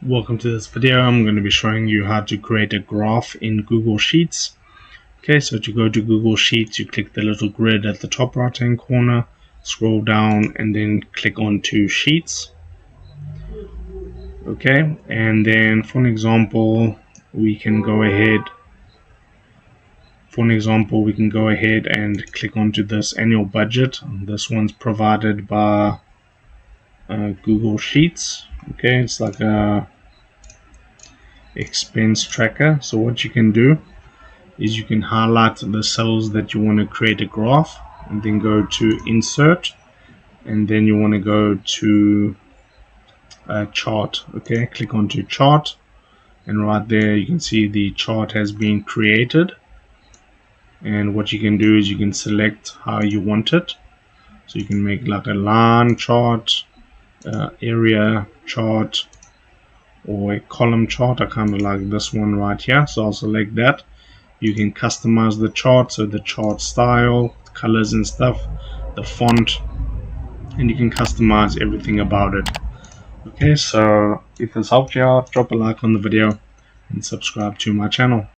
Welcome to this video. I'm going to be showing you how to create a graph in Google Sheets. Okay, so to go to Google Sheets, you click the little grid at the top right hand corner, scroll down and then click onto Sheets. Okay, and then for an example we can go ahead and click onto this annual budget. This one's provided by Google Sheets. Okay, it's like a expense tracker. So what you can do is you can highlight the cells that you want to create a graph, and then go to insert, and then you want to go to chart. Okay, click onto chart, and right there you can see the chart has been created. And what you can do is you can select how you want it. So you can make like a line chart, area chart, or a column chart. I kind of like this one right here, so I'll select that. You can customize the chart, so the chart style, colors and stuff, the font, and you can customize everything about it. Okay, so if this helped you out, drop a like on the video and subscribe to my channel.